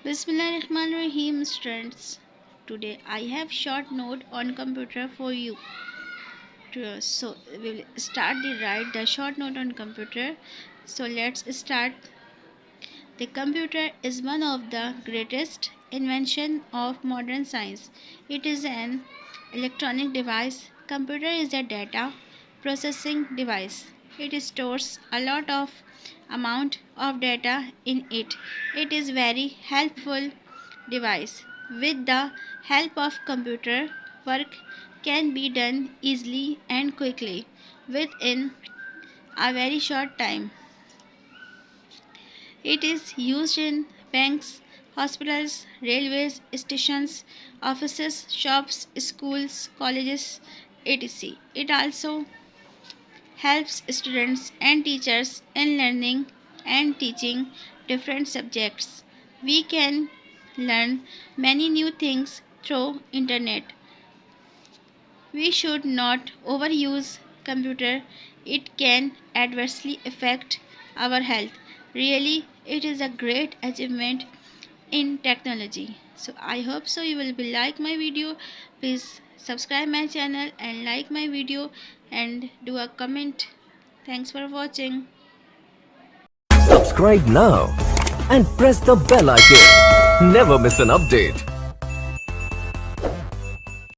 Bismillahirrahmanirrahim, students. Today I have short note on computer for you. So we will start the write the short note on computer. So let's start. The computer is one of the greatest invention of modern science. It is an electronic device. Computer is a data processing device. It stores a lot of amount of data in it. It is very helpful device. With the help of computer, work can be done easily and quickly within a very short time. It is used in banks, hospitals, railways, stations, offices, shops, schools, colleges, etc. It also helps students and teachers in learning and teaching different subjects. We can learn many new things through internet. We should not overuse computer. It can adversely affect our health. Really, it is a great achievement in technology. So I hope so you will be like my video. Please subscribe my channel and like my video and do a comment. Thanks for watching. Subscribe now and press the bell icon. Never miss an update.